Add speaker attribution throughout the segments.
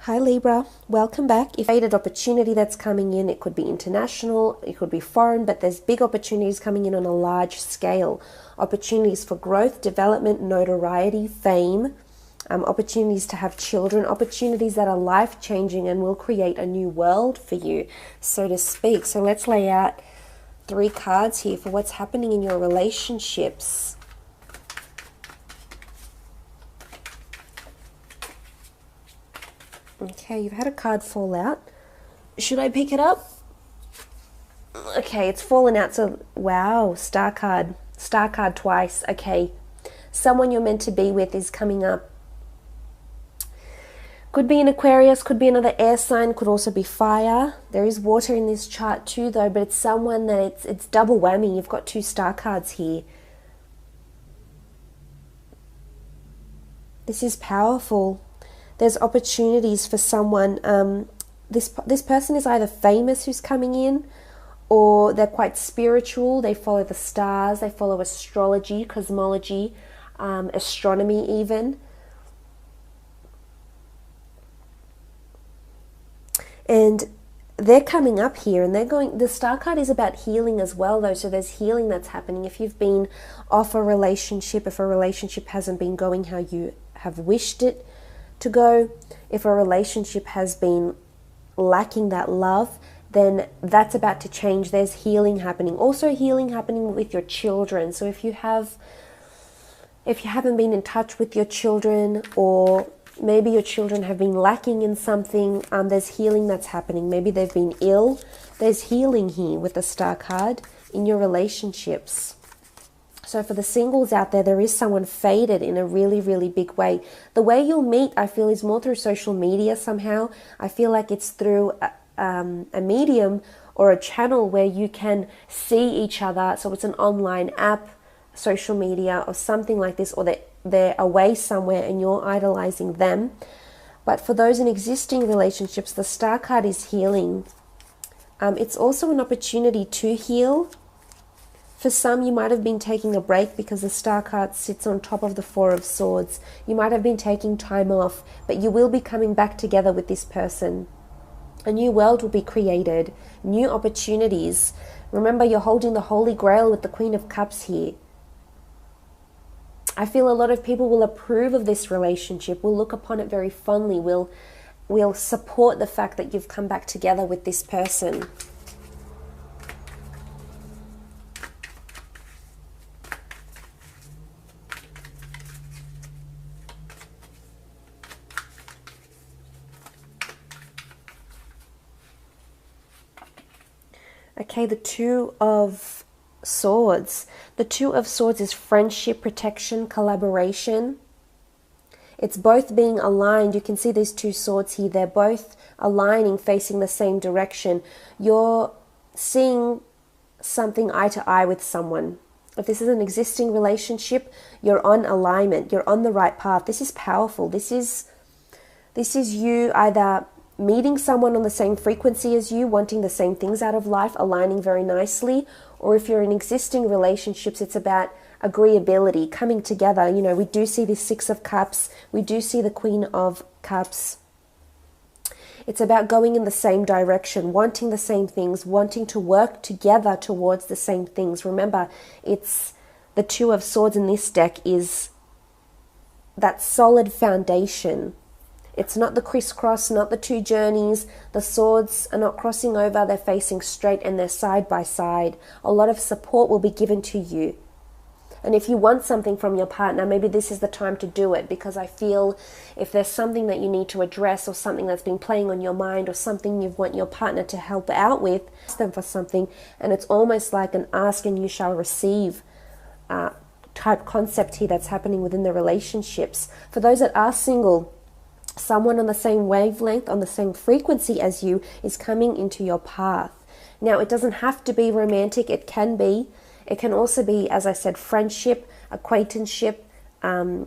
Speaker 1: Hi Libra, welcome back. If you had opportunity that's coming in, it could be international, it could be foreign, but there's big opportunities coming in on a large scale. Opportunities for growth, development, notoriety, fame, opportunities to have children, opportunities that are life-changing and will create a new world for you, so to speak. So let's lay out 3 cards here for what's happening in your relationships. Okay, you've had a card fall out. Should I pick it up? Okay, it's fallen out. So, wow, star card twice. Okay, someone you're meant to be with is coming up. Could be an Aquarius, could be another air sign, could also be fire. There is water in this chart too, though, but it's someone that it's double whammy. You've got 2 star cards here. This is powerful. There's opportunities for someone. This person is either famous who's coming in, or they're quite spiritual. They follow the stars. They follow astrology, cosmology, astronomy even. And they're coming up here and they're going, the star card is about healing as well though. So there's healing that's happening. If you've been off a relationship, if a relationship hasn't been going how you have wished it to go, if a relationship has been lacking that love, then that's about to change. There's healing happening. Also healing happening with your children. So if you haven't been in touch with your children, or maybe your children have been lacking in something, there's healing that's happening. Maybe they've been ill. There's healing here with the star card in your relationships. So for the singles out there, there is someone fated in a really, really big way. The way you'll meet, I feel, is more through social media somehow. I feel like it's through a medium or a channel where you can see each other. So it's an online app, social media, or something like this, or they're away somewhere and you're idolizing them. But for those in existing relationships, the star card is healing. It's also an opportunity to heal. For some, you might have been taking a break because the star card sits on top of the 4 of Swords. You might have been taking time off, but you will be coming back together with this person. A new world will be created, new opportunities. Remember, you're holding the Holy Grail with the Queen of Cups here. I feel a lot of people will approve of this relationship, will look upon it very fondly, will support the fact that you've come back together with this person. Okay, the 2 of Swords. The 2 of Swords is friendship, protection, collaboration. It's both being aligned. You can see these 2 swords here. They're both aligning, facing the same direction. You're seeing something eye to eye with someone. If this is an existing relationship, you're on alignment. You're on the right path. This is powerful. This is you either meeting someone on the same frequency as you, wanting the same things out of life, aligning very nicely. Or if you're in existing relationships, it's about agreeability, coming together. You know, we do see the 6 of Cups. We do see the Queen of Cups. It's about going in the same direction, wanting the same things, wanting to work together towards the same things. Remember, it's the 2 of Swords in this deck is that solid foundation. It's not the crisscross, not the 2 journeys. The swords are not crossing over. They're facing straight and they're side by side. A lot of support will be given to you. And if you want something from your partner, maybe this is the time to do it, because I feel if there's something that you need to address, or something that's been playing on your mind, or something you want your partner to help out with, ask them for something, and it's almost like an ask and you shall receive type concept here that's happening within the relationships. For those that are single, someone on the same wavelength, on the same frequency as you is coming into your path. Now, it doesn't have to be romantic. It can be. It can also be, as I said, friendship, acquaintanceship, a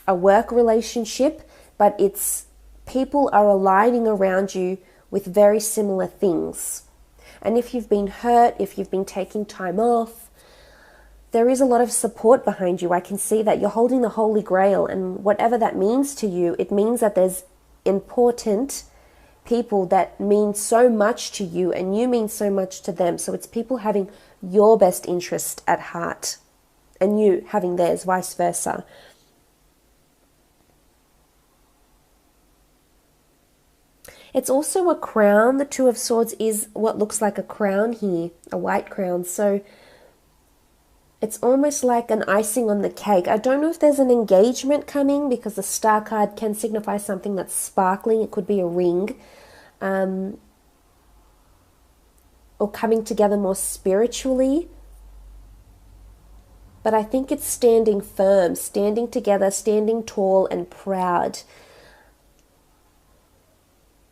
Speaker 1: work relationship, but it's people are aligning around you with very similar things. And if you've been hurt, if you've been taking time off, there is a lot of support behind you. I can see that you're holding the Holy Grail, and whatever that means to you, it means that there's important people that mean so much to you and you mean so much to them. So it's people having your best interest at heart and you having theirs, vice versa. It's also a crown. The Two of Swords is what looks like a crown here, a white crown. So it's almost like an icing on the cake. I don't know if there's an engagement coming, because the star card can signify something that's sparkling. It could be a ring. Or coming together more spiritually. But I think it's standing firm, standing together, standing tall and proud.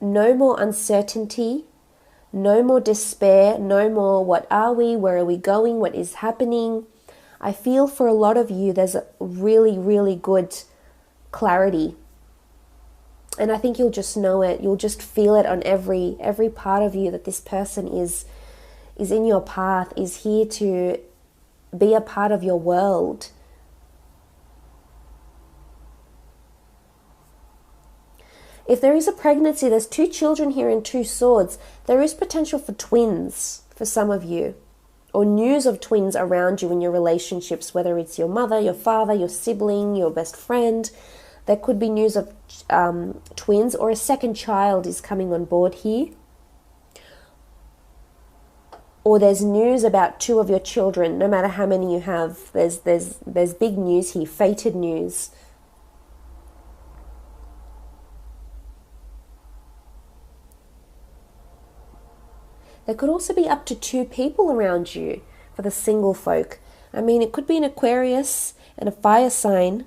Speaker 1: No more uncertainty, no more despair, no more what are we, where are we going, what is happening. I feel for a lot of you there's a really, really good clarity. And I think you'll just know it. You'll just feel it on every part of you that this person is in your path, is here to be a part of your world. If there is a pregnancy, there's 2 children here and 2 swords. There is potential for twins for some of you, or news of twins around you in your relationships, whether it's your mother, your father, your sibling, your best friend. There could be news of twins, or a second child is coming on board here. Or there's news about 2 of your children, no matter how many you have. There's big news here, fated news. There could also be up to 2 people around you for the single folk. I mean, it could be an Aquarius and a fire sign. It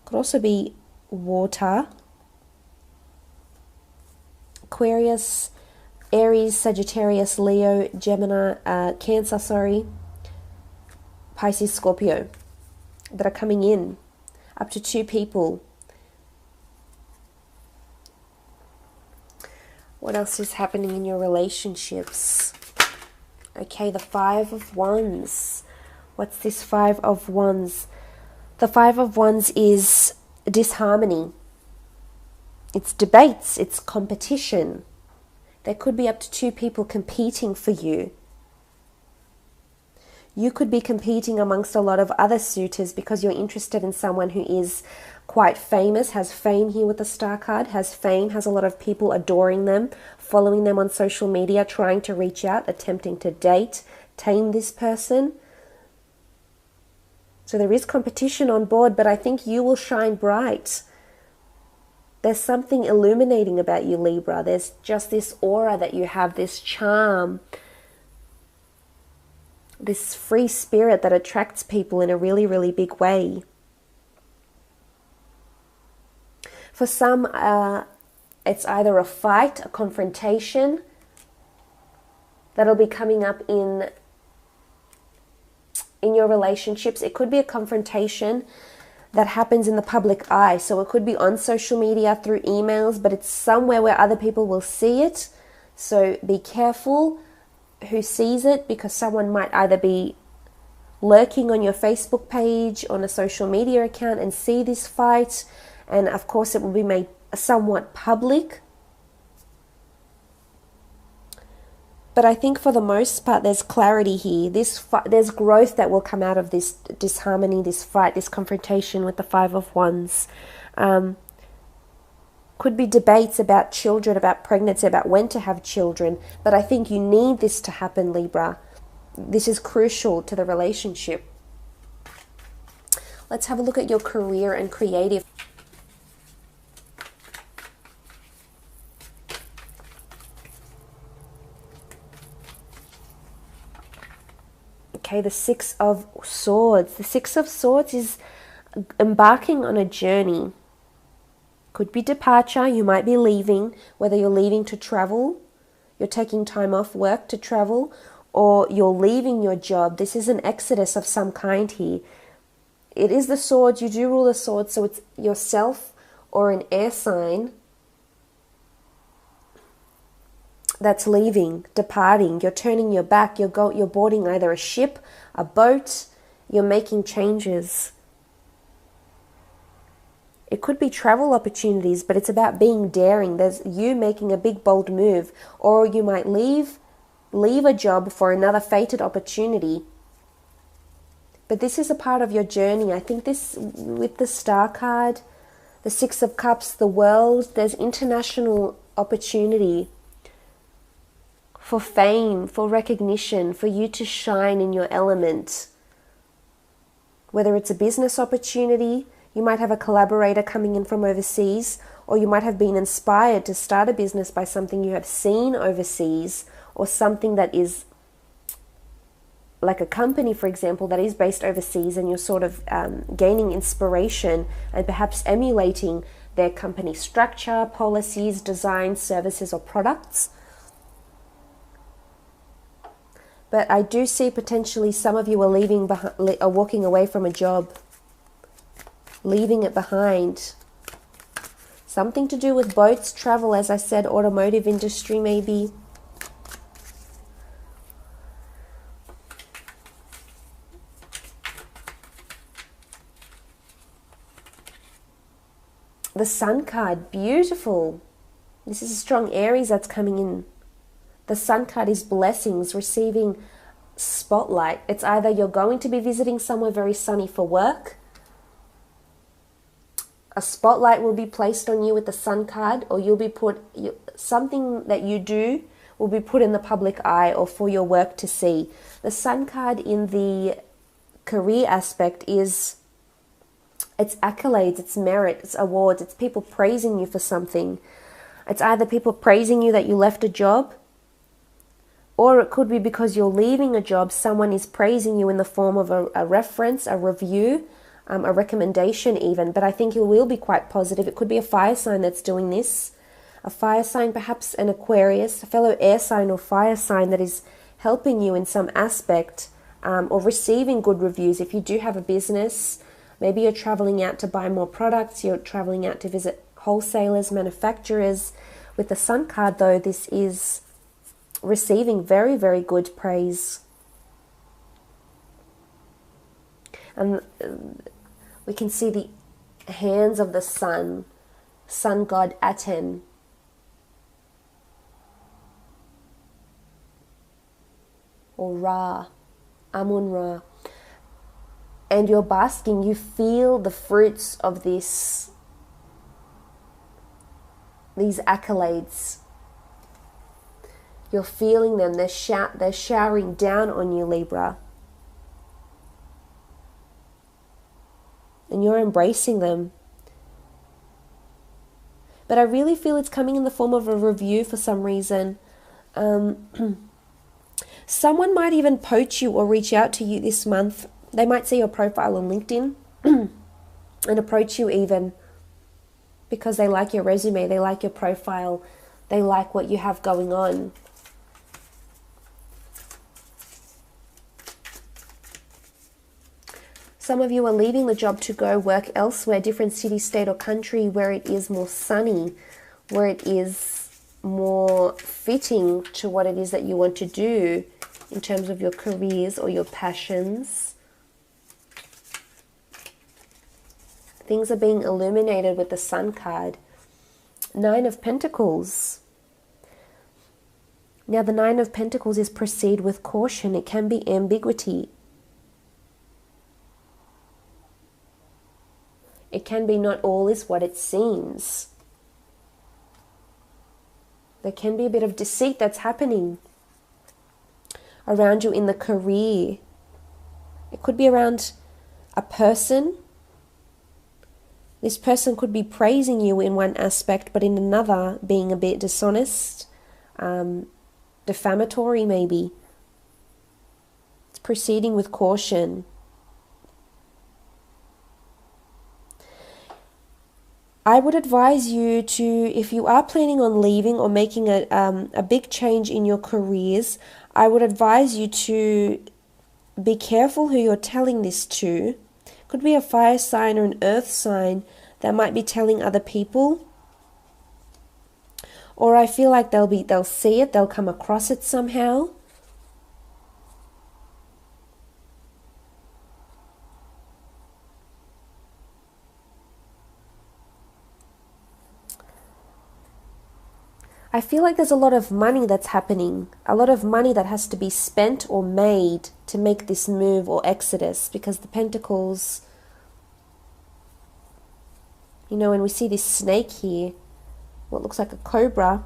Speaker 1: could also be water. Aquarius, Aries, Sagittarius, Leo, Gemini, Cancer, Pisces, Scorpio, that are coming in. Up to 2 people. What else is happening in your relationships? Okay, the 5 of Wands. What's this 5 of Wands? The 5 of Wands is disharmony. It's debates, it's competition. There could be up to 2 people competing for you. You could be competing amongst a lot of other suitors because you're interested in someone who is quite famous, has fame here with the star card, has fame, has a lot of people adoring them, following them on social media, trying to reach out, attempting to date, tame this person. So there is competition on board, but I think you will shine bright. There's something illuminating about you, Libra. There's just this aura that you have, this charm, this free spirit that attracts people in a really, really big way. For some, it's either a fight, a confrontation that'll be coming up in your relationships. It could be a confrontation that happens in the public eye. So it could be on social media, through emails, but it's somewhere where other people will see it. So be careful who sees it, because someone might either be lurking on your Facebook page, on a social media account, and see this fight. And of course it will be made somewhat public. But I think for the most part there's clarity here. There's growth that will come out of this disharmony, this fight, this confrontation with the 5 of Wands. Could be debates about children, about pregnancy, about when to have children. But I think you need this to happen, Libra. This is crucial to the relationship. Let's have a look at your career and creative. Okay, the 6 of Swords. The 6 of Swords is embarking on a journey. Could be departure. You might be leaving, whether you're leaving to travel, you're taking time off work to travel, or you're leaving your job. This is an exodus of some kind here. It is the Swords. You do rule the Swords, so it's yourself or an air sign that's leaving, departing. You're turning your back. You're boarding either a ship, a boat. You're making changes. It could be travel opportunities, but it's about being daring. There's you making a big, bold move, or you might leave a job for another fated opportunity. But this is a part of your journey. I think this, with the Star card, the Six of Cups, the World, there's international opportunity for fame, for recognition, for you to shine in your element. Whether it's a business opportunity, you might have a collaborator coming in from overseas, or you might have been inspired to start a business by something you have seen overseas, or something that is like a company, for example, that is based overseas, and you're sort of gaining inspiration and perhaps emulating their company structure, policies, designs, services, or products. But I do see potentially some of you are walking away from a job, leaving it behind. Something to do with boats, travel, as I said, automotive industry maybe. The Sun card, beautiful. This is a strong Aries that's coming in. The Sun card is blessings, receiving spotlight. It's either you're going to be visiting somewhere very sunny for work, a spotlight will be placed on you with the Sun card, or you'll be something that you do will be put in the public eye or for your work to see. The Sun card in the career aspect is it's accolades, it's merit, it's awards, it's people praising you for something. It's either people praising you that you left a job, or it could be because you're leaving a job, someone is praising you in the form of a reference, a review, a recommendation even. But I think it will be quite positive. It could be a fire sign that's doing this. A fire sign, perhaps an Aquarius, a fellow air sign or fire sign that is helping you in some aspect, or receiving good reviews. If you do have a business, maybe you're traveling out to buy more products, you're traveling out to visit wholesalers, manufacturers. With the Sun card though, this is receiving very, very good praise. And we can see the hands of the sun god Aten. Or Ra, Amun-Ra. And you're basking, you feel the fruits of these accolades. You're feeling them, they're showering down on you, Libra. And you're embracing them. But I really feel it's coming in the form of a review for some reason. Someone might even poach you or reach out to you this month. They might see your profile on LinkedIn and approach you even because they like your resume, they like your profile, they like what you have going on. Some of you are leaving the job to go work elsewhere, different city, state, or country where it is more sunny, where it is more fitting to what it is that you want to do in terms of your careers or your passions. Things are being illuminated with the Sun card. Nine of Pentacles. Now the Nine of Pentacles is proceed with caution. It can be ambiguity. It can be not all is what it seems. There can be a bit of deceit that's happening around you in the career. It could be around a person. This person could be praising you in one aspect, but in another being a bit dishonest, defamatory maybe. It's proceeding with caution. I would advise you to, if you are planning on leaving or making a big change in your careers, I would advise you to be careful who you're telling this to. Could be a fire sign or an earth sign that might be telling other people. Or I feel like they'll see it, they'll come across it somehow. I feel like there's a lot of money that's happening, a lot of money that has to be spent or made to make this move or exodus, because the Pentacles, you know, when we see this snake here, what looks like a cobra,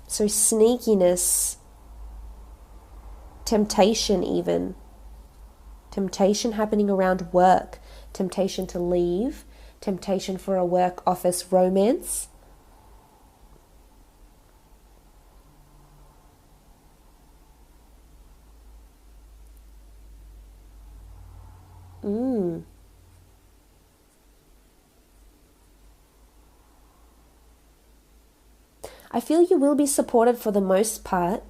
Speaker 1: so sneakiness, temptation even, temptation happening around work, temptation to leave, temptation for a work office romance. I feel you will be supported for the most part.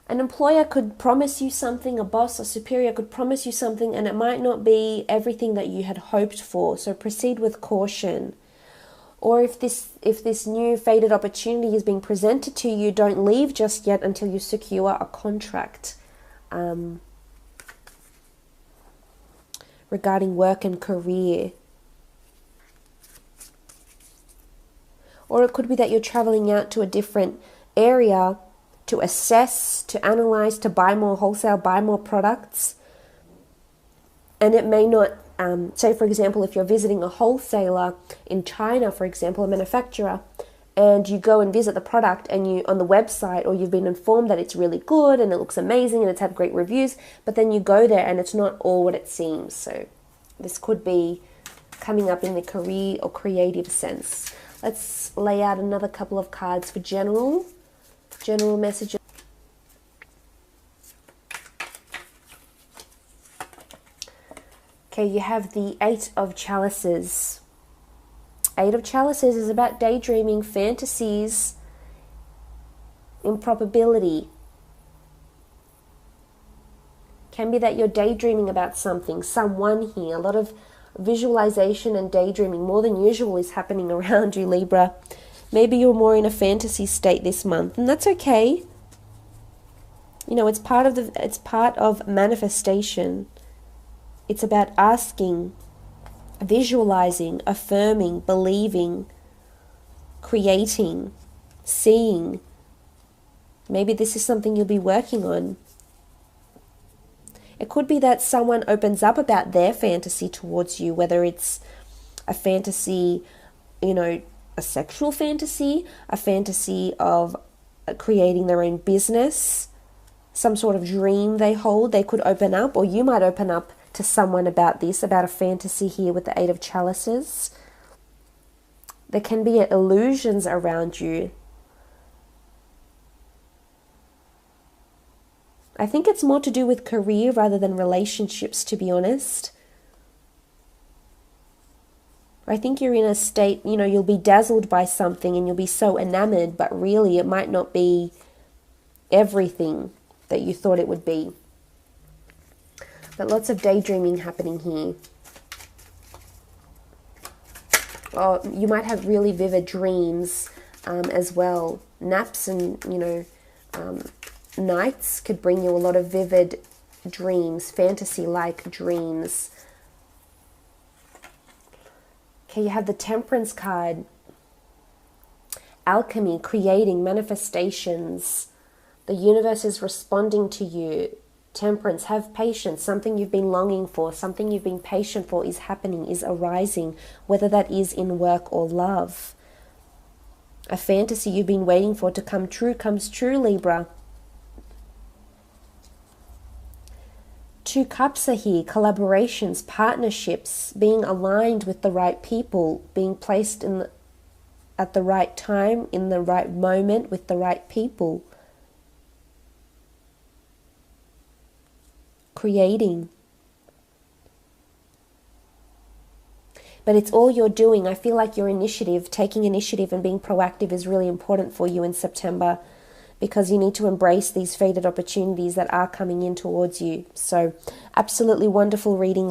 Speaker 1: An employer could promise you something, a boss, a superior could promise you something, and it might not be everything that you had hoped for, so proceed with caution. Or if this new fated opportunity is being presented to you, don't leave just yet until you secure a contract regarding work and career. Or it could be that you're traveling out to a different area to assess, to analyze, to buy more wholesale, buy more products. And it may not, say for example, if you're visiting a wholesaler in China, for example, a manufacturer, and you go and visit the product and you on the website, or you've been informed that it's really good and it looks amazing and it's had great reviews, but then you go there and it's not all what it seems. So this could be coming up in the career or creative sense. Let's lay out another couple of cards for general messages. Okay, you have the Eight of Chalices. Eight of Chalices is about daydreaming, fantasies, improbability. Can be that you're daydreaming about something, someone here. A lot of visualization and daydreaming, more than usual, is happening around you, Libra. Maybe you're more in a fantasy state this month, and that's okay. You know, it's part of manifestation. It's about asking, visualizing, affirming, believing, creating, seeing. Maybe this is something you'll be working on. It could be that someone opens up about their fantasy towards you, whether it's a fantasy, you know, a sexual fantasy, a fantasy of creating their own business, some sort of dream they hold. They could open up, or you might open up to someone about this, about a fantasy here with the Eight of Chalices. There can be illusions around you. I think it's more to do with career rather than relationships, to be honest. I think you're in a state, you know, you'll be dazzled by something and you'll be so enamored, but really it might not be everything that you thought it would be. But lots of daydreaming happening here. Oh, you might have really vivid dreams as well. Naps and, you know, nights could bring you a lot of vivid dreams, fantasy-like dreams. Okay, you have the Temperance card. Alchemy, creating, manifestations. The universe is responding to you. Temperance, have patience. Something you've been longing for, something you've been patient for is happening, is arising, whether that is in work or love. A fantasy you've been waiting for to come true comes true, Libra. Two Cups are here, collaborations, partnerships, being aligned with the right people, being placed at the right time, in the right moment, with the right people. Creating. But it's all you're doing. I feel like your initiative, taking initiative and being proactive is really important for you in September, because you need to embrace these fated opportunities that are coming in towards you. So absolutely wonderful reading.